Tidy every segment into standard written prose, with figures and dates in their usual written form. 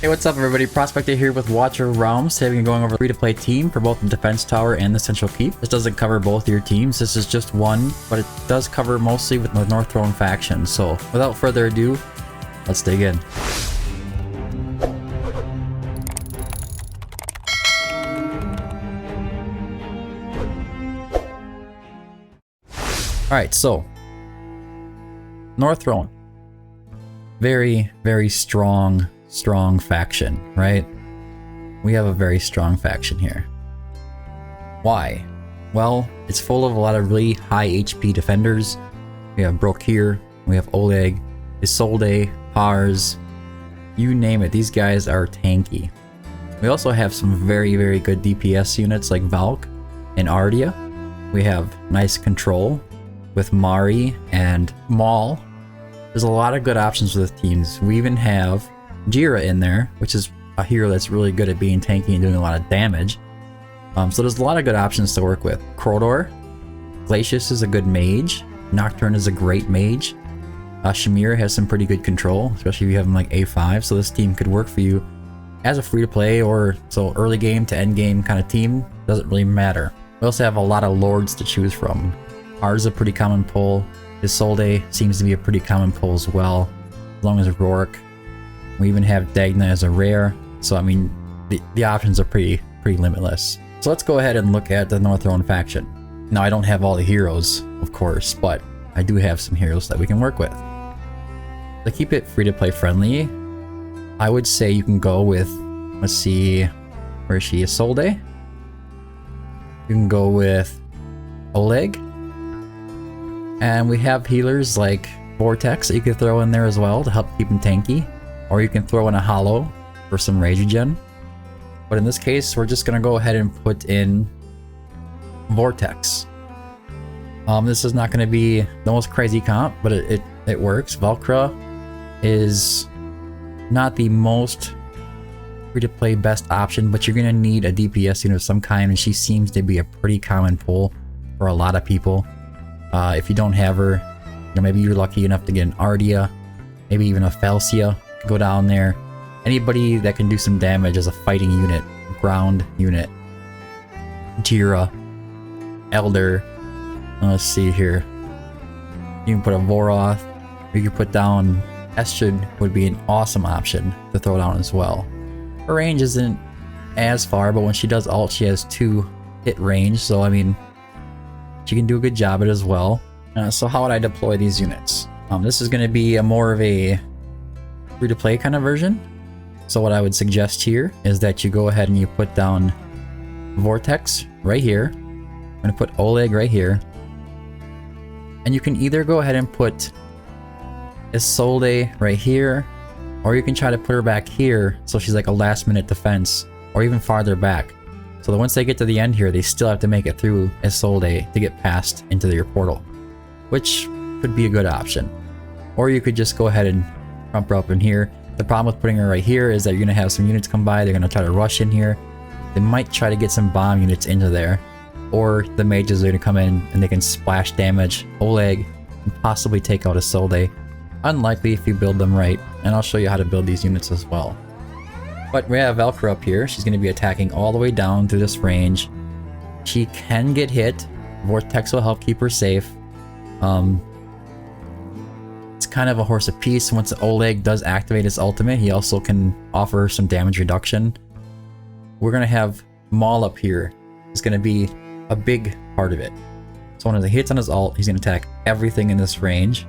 Hey, what's up everybody? Prospector here with Watcher Realms. Today we're going over a free-to-play team for both the defense tower and the central keep. This doesn't cover both your teams, this is just one, but it does cover mostly with the North Throne faction. So without further ado, let's dig in. Alright, so North Throne. Very, very strong faction, right? We have a very strong faction here. Why? Well, it's full of a lot of really high HP defenders. We have Brook here, we have Oleg, Isolde, Pars, you name it, these guys are tanky. We also have some very, very good DPS units like Valk and Ardia. We have nice control with Mari and Maul. There's a lot of good options with teams. We even have Jira in there, which is a hero that's really good at being tanky and doing a lot of damage. So there's a lot of good options to work with. Crodor, Glacius is a good mage. Nocturne is a great mage. Shamir has some pretty good control, especially if you have him like A5, so this team could work for you as a free-to-play or so early game to end game kind of team. Doesn't really matter. We also have a lot of lords to choose from. Ours is a pretty common pull. Isolde seems to be a pretty common pull as well, as long as Rourke. We even have Dagna as a rare, so I mean, the options are pretty limitless. So let's go ahead and look at the North Throne faction. Now, I don't have all the heroes, of course, but I do have some heroes that we can work with. To keep it free-to-play friendly, I would say you can go with, let's see, where is she? Isolde? You can go with Oleg. And we have healers like Vortex that you could throw in there as well to help keep him tanky. Or you can throw in a Hollow for some rage regen. But in this case, we're just going to go ahead and put in Vortex. This is not going to be the most crazy comp, but it works. Valkyra is not the most free-to-play best option, but you're going to need a DPS unit of some kind, and she seems to be a pretty common pull for a lot of people. If you don't have her, you know, maybe you're lucky enough to get an Ardia, maybe even a Falcia, go down there. Anybody that can do some damage as a fighting unit, ground unit. Jira, Elder, let's see here. You can put a Voroth, or you can put down Estrid would be an awesome option to throw down as well. Her range isn't as far, but when she does ult, she has 2 hit range, so I mean, she can do a good job at it as well. So how would I deploy these units? This is going to be a more of a free-to-play kind of version. So what I would suggest here is that you go ahead and you put down Vortex right here. I'm going to put Oleg right here. And you can either go ahead and put Isolde right here, or you can try to put her back here so she's like a last-minute defense, or even farther back. So that once they get to the end here, they still have to make it through Isolde to get past into your portal, which could be a good option. Or you could just go ahead and pump her up in here. The problem with putting her right here is that you're going to have some units come by, they're going to try to rush in here. They might try to get some bomb units into there, or the mages are going to come in and they can splash damage Oleg and possibly take out Isolde. Unlikely if you build them right, and I'll show you how to build these units as well. But we have Valkyra up here. She's going to be attacking all the way down through this range. She can get hit. Vortex will help keep her safe. It's kind of a horse of peace. Once Oleg does activate his ultimate, he also can offer some damage reduction. We're going to have Maul up here. It's going to be a big part of it. So when he hits on his ult, he's going to attack everything in this range.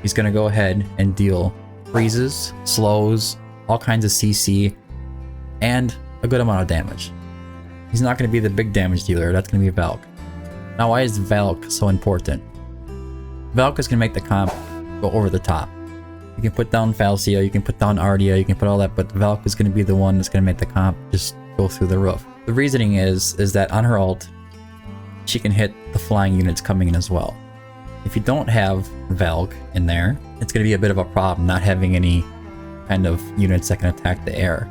He's going to go ahead and deal freezes, slows, all kinds of CC, and a good amount of damage. He's not going to be the big damage dealer, that's going to be Valk. Now, why is Valk so important? Valk is going to make the comp go over the top. You can put down Falcia, you can put down Ardia, you can put all that, but Valk is going to be the one that's going to make the comp just go through the roof. The reasoning is that on her ult, she can hit the flying units coming in as well. If you don't have Valk in there, it's going to be a bit of a problem not having any kind of units that can attack the air.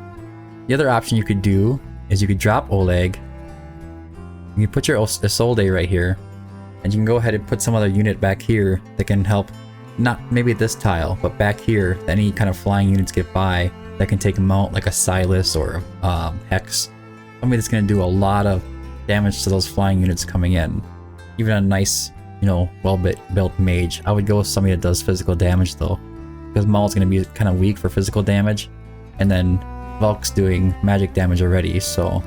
The other option you could do is you could drop Oleg. You can put your Isolde right here, and you can go ahead and put some other unit back here that can help, not maybe this tile, but back here, any kind of flying units get by, that can take him out, like a Silas or Hex. Somebody that's going to do a lot of damage to those flying units coming in. Even a nice, you know, well-built mage. I would go with somebody that does physical damage though, because Maul's going to be kind of weak for physical damage, and then Valk's doing magic damage already, so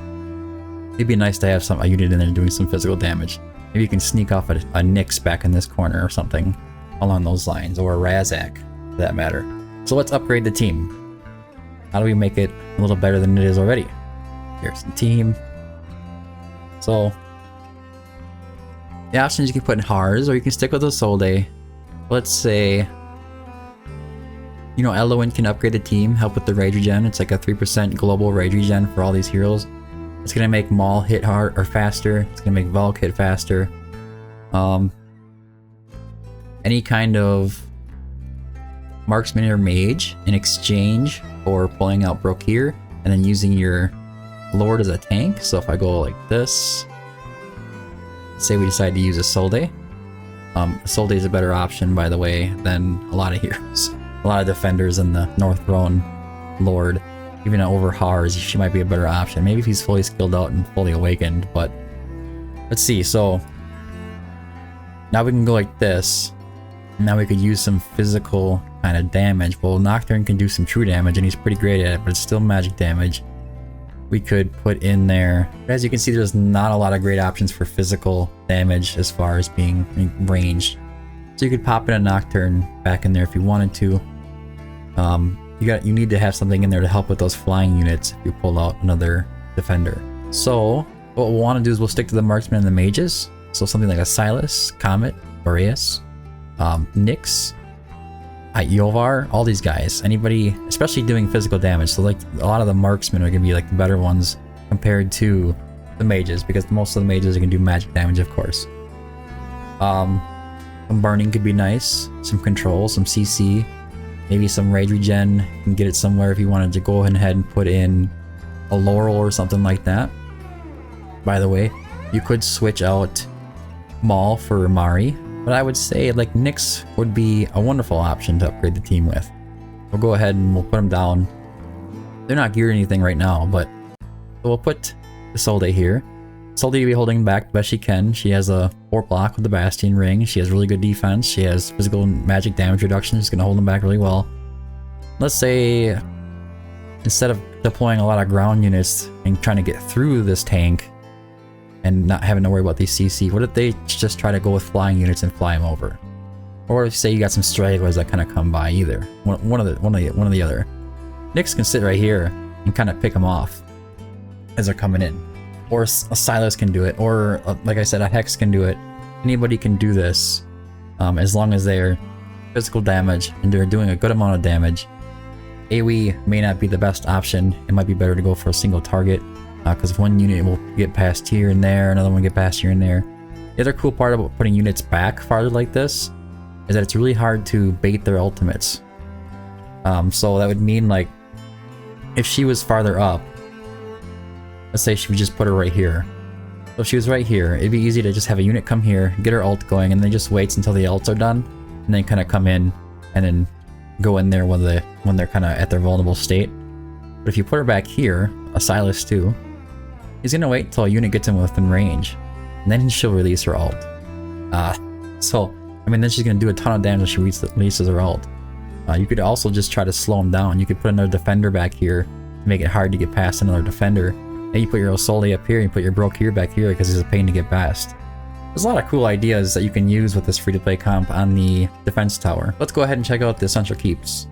it'd be nice to have a unit in there doing some physical damage. Maybe you can sneak off a Nyx back in this corner or something along those lines, or a Razak for that matter. So let's upgrade the team. How do we make it a little better than it is already? Here's the team. So the options you can put in Hars, or you can stick with the Solde. Let's say, you know, Eloin can upgrade the team, help with the rage regen. It's like a 3% global rage regen for all these heroes. It's gonna make Maul hit hard or faster. It's gonna make Valk hit faster. Any kind of marksman or mage in exchange for pulling out Brokir and then using your Lord as a tank. So if I go like this, say we decide to use a Solde. Solde is a better option, by the way, than a lot of heroes. A lot of defenders in the North Throne Lord. Even over Hars, she might be a better option. Maybe if he's fully skilled out and fully awakened, but let's see. So now we can go like this. Now we could use some physical kind of damage. Well, Nocturne can do some true damage, and he's pretty great at it, but it's still magic damage. We could put in there, as you can see, there's not a lot of great options for physical damage as far as being ranged. So you could pop in a Nocturne back in there if you wanted to. You need to have something in there to help with those flying units if you pull out another defender. So what we'll want to do is we'll stick to the marksmen and the mages. So something like a Silas, Comet, Boreas, Nyx, Yovar, all these guys. Anybody, especially doing physical damage. So like a lot of the marksmen are going to be like the better ones compared to the mages, because most of the mages are going to do magic damage, of course. Some burning could be nice, some control, some CC, maybe some rage regen. You can get it somewhere if you wanted to go ahead and put in a Laurel or something like that. By the way, you could switch out Maul for Mari, but I would say like Nyx would be a wonderful option to upgrade the team with. We'll go ahead and we'll put them down. They're not geared anything right now, but we'll put the Solde here. Solde will be holding back the best she can. She has a 4 block with the Bastion Ring. She has really good defense. She has physical and magic damage reduction. She's going to hold them back really well. Let's say instead of deploying a lot of ground units and trying to get through this tank and not having to worry about these CC, what if they just try to go with flying units and fly them over? Or if say you got some stragglers that kind of come by, either one of the other. Nyx can sit right here and kind of pick them off as they're coming in. Or a Silas can do it, or like I said, a Hex can do it. Anybody can do this as long as they're physical damage and they're doing a good amount of damage. AoE may not be the best option. It might be better to go for a single target, because if one unit will get past here and there, another one will get past here and there. The other cool part about putting units back farther like this is that it's really hard to bait their ultimates. So that would mean, like, if she was farther up, let's say she would just put her right here. So if she was right here, it'd be easy to just have a unit come here, get her ult going, and then just waits until the ults are done, and then kind of come in and then go in there when they're kind of at their vulnerable state. But if you put her back here, a Silas too, he's gonna wait until a unit gets him within range, and then she'll release her ult. So I mean, then she's gonna do a ton of damage when she releases her ult. You could also just try to slow him down. You could put another defender back here to make it hard to get past another defender. And you put your Solde up here, and you put your Brok here back here because he's a pain to get past. There's a lot of cool ideas that you can use with this free-to-play comp on the defense tower. Let's go ahead and check out the Central Keeps.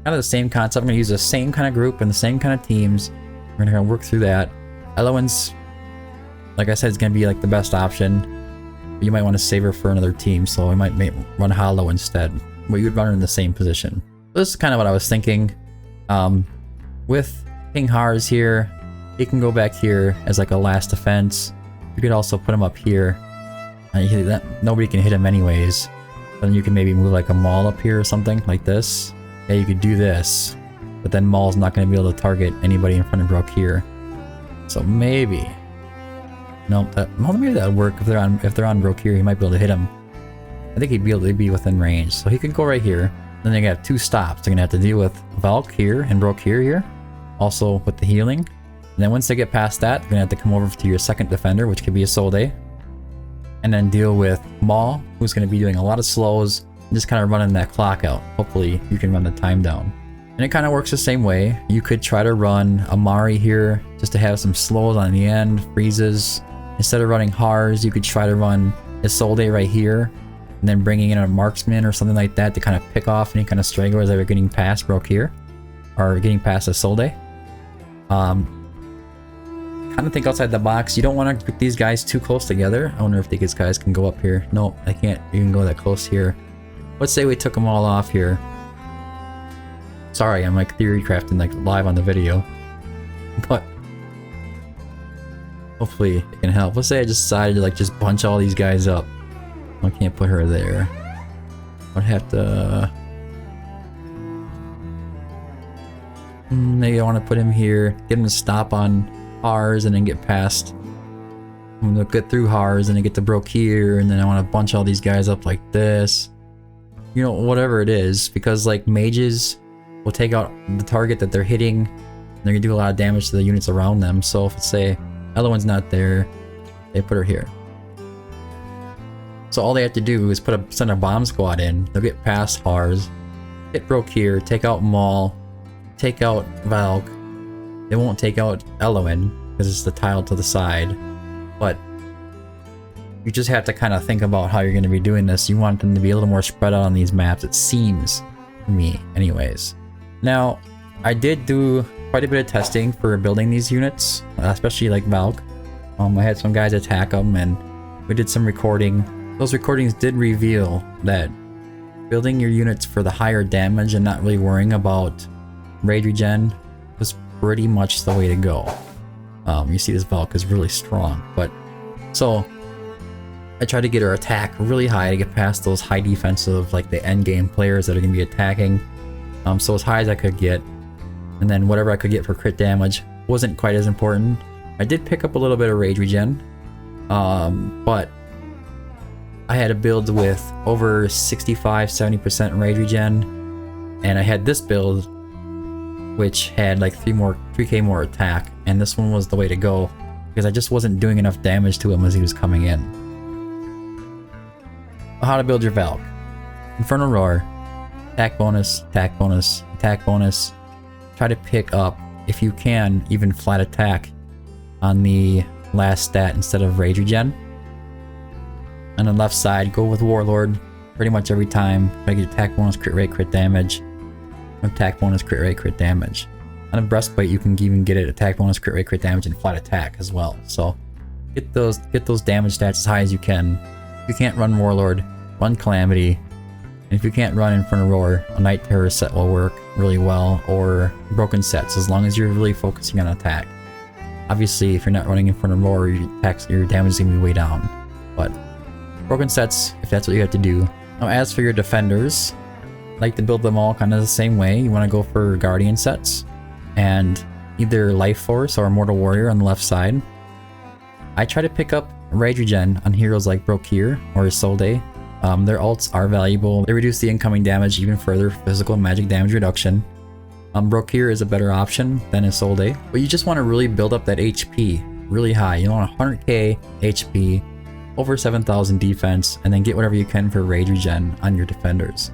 Kind of the same concept. I'm going to use the same kind of group and the same kind of teams. We're going to work through that. Eloin's, like I said, is going to be like the best option. But you might want to save her for another team, so we might run Hollow instead. But you would run her in the same position. This is kind of what I was thinking. With King Hars here, he can go back here as like a last defense. You could also put him up here. Nobody can hit him anyways. Then you can maybe move like a Maul up here or something like this. Yeah, you could do this. But then Maul's not going to be able to target anybody in front of Brok here. So maybe. No, maybe that would work if they're on Brok here. He might be able to hit him. I think he'd be able to be within range. So he could go right here. Then they got 2 stops. They're gonna have to deal with Valk here and Brokir here. Also with the healing. And then once they get past that, they're gonna have to come over to your second defender, which could be a Solde. And then deal with Maul, who's gonna be doing a lot of slows, and just kind of running that clock out. Hopefully you can run the time down. And it kind of works the same way. You could try to run Amari here, just to have some slows on the end, freezes. Instead of running Hars, you could try to run Isolde right here, and then bringing in a marksman or something like that to kind of pick off any kind of stragglers that are getting past Brokir, or getting past Isolde. Kind of think outside the box. You don't want to put these guys too close together. I wonder if these guys can go up here. No, I can't even go that close here. Let's say we took them all off here. Sorry, I'm like theory crafting like live on the video, but hopefully it can help. Let's say I just decided to like just bunch all these guys up. I can't put her there. I'd have to... maybe I want to put him here, get him to stop on Hars and then get past. I'm gonna get through Hars and then get to Brokir, and then I want to bunch all these guys up like this. You know, whatever it is, because like mages will take out the target that they're hitting, and they're gonna do a lot of damage to the units around them. So if, let's say, Elowen's not there, they put her here. So all they have to do is send a bomb squad in. They'll get past Hars, hit Brokir, take out Maul, take out Valk. They won't take out Elowen because it's the tile to the side. But you just have to kind of think about how you're going to be doing this. You want them to be a little more spread out on these maps, it seems to me anyways. Now, I did do quite a bit of testing for building these units, especially like Valk. I had some guys attack them and we did some recording. Those recordings did reveal that building your units for the higher damage and not really worrying about raid regen was pretty much the way to go. You see this Valk is really strong, but so I tried to get her attack really high to get past those high defensive, like the end game players that are going to be attacking. So as high as I could get, and then whatever I could get for crit damage wasn't quite as important. I did pick up a little bit of rage regen, but I had a build with over 65-70% rage regen, and I had this build which had like 3k more attack, and this one was the way to go because I just wasn't doing enough damage to him as he was coming in. How to build your Valk: Infernal Roar, attack bonus, attack bonus, attack bonus. Try to pick up, if you can, even flat attack on the last stat instead of rage regen. On the left side, go with Warlord pretty much every time. Try to get attack bonus, crit rate, crit damage. Attack bonus, crit rate, crit damage. On a breastplate, you can even get it attack bonus, crit rate, crit damage, and flat attack as well. So get those damage stats as high as you can. If you can't run Warlord, run Calamity. And if you can't run Infernal Roar, a Night Terror set will work really well, or broken sets, as long as you're really focusing on attack. Obviously, if you're not running Infernal Roar, your damage is going to be way down. But broken sets, if that's what you have to do. Now, as for your defenders, I like to build them all kind of the same way. You want to go for Guardian sets, and either Life Force or Mortal Warrior on the left side. I try to pick up Rage Regen on heroes like Brokir or Isolde. Their ults are valuable. They reduce the incoming damage even further, physical and magic damage reduction. Brokir is a better option than Isolde, but you just want to really build up that HP really high. You want 100k HP, over 7,000 defense, and then get whatever you can for Rage Regen on your defenders.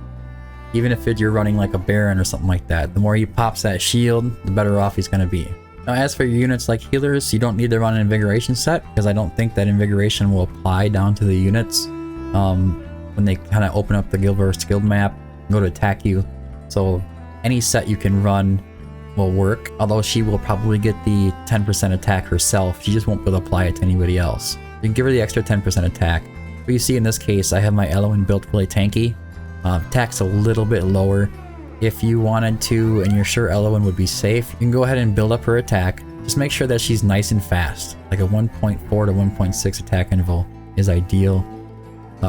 Even if you're running like a Baron or something like that, the more he pops that shield, the better off he's going to be. Now, as for your units like healers, you don't need to run an Invigoration set, because I don't think that Invigoration will apply down to the units when they kind of open up the guild versus guild map and go to attack you. So any set you can run will work, although she will probably get the 10% attack herself. She just won't be able to apply it to anybody else. You can give her the extra 10% attack. But you see in this case, I have my Elowen built really tanky. Attack's a little bit lower. If you wanted to and you're sure Elowen would be safe, you can go ahead and build up her attack. Just make sure that she's nice and fast. Like a 1.4 to 1.6 attack interval is ideal.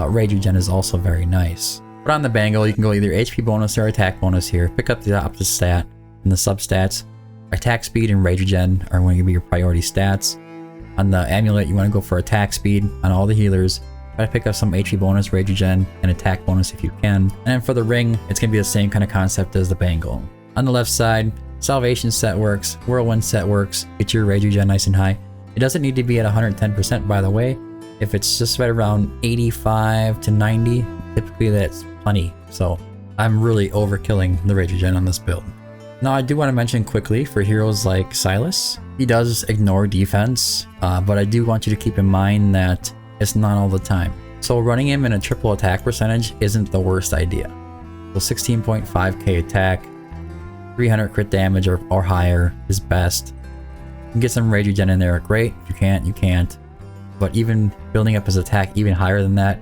Rage Regen is also very nice. But on the Bangle, you can go either HP bonus or attack bonus here. Pick up the opposite stat and the substats. Attack speed and Rage Regen are going to be your priority stats. On the Amulet, you want to go for attack speed on all the healers, Try to pick up some HP bonus, rage regen, and attack bonus if you can. And then for the ring, it's going to be the same kind of concept as the bangle. On the left side, salvation set works, whirlwind set works, get your rage regen nice and high. It doesn't need to be at 110% by the way. If it's just right around 85 to 90, typically that's plenty. So I'm really overkilling the rage regen on this build. Now I do want to mention quickly for heroes like Silas, he does ignore defense, but I do want you to keep in mind that it's not all the time. So running him in a triple attack percentage isn't the worst idea. So 16.5k attack, 300 crit damage or higher is best. You can get some rage regen in there, great. If you can't, you can't. But even building up his attack even higher than that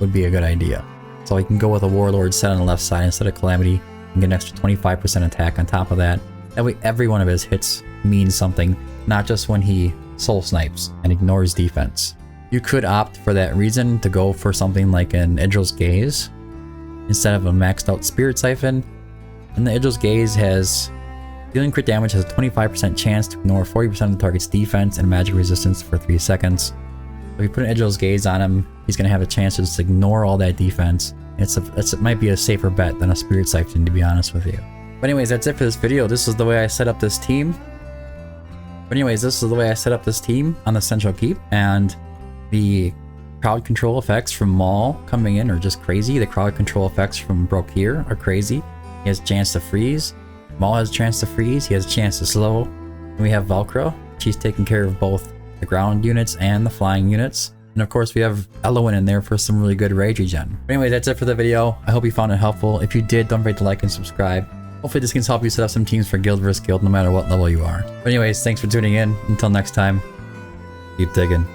would be a good idea. So you can go with a Warlord set on the left side instead of Calamity and get an extra 25% attack on top of that. That way every one of his hits means something, not just when he soul snipes and ignores defense. You could opt for that reason to go for something like an Idril's Gaze instead of a maxed out Spirit Siphon. And the Idril's Gaze has dealing crit damage has a 25% chance to ignore 40% of the target's defense and magic resistance for 3 seconds. If you put an Idril's Gaze on him, he's going to have a chance to just ignore all that defense. It might be a safer bet than a Spirit Siphon, to be honest with you. But anyways, that's it for this video. This is the way I set up this team. On the Central Keep, and the crowd control effects from Maul coming in are just crazy. The crowd control effects from Brokir are crazy. He has a chance to freeze. Maul has a chance to freeze. He has a chance to slow. And we have Velcro. She's taking care of both the ground units and the flying units. And of course we have Elowen in there for some really good rage regen. But anyway, that's it for the video. I hope you found it helpful. If you did, don't forget to like and subscribe. Hopefully this can help you set up some teams for guild versus guild no matter what level you are. But anyways, thanks for tuning in. Until next time, keep digging.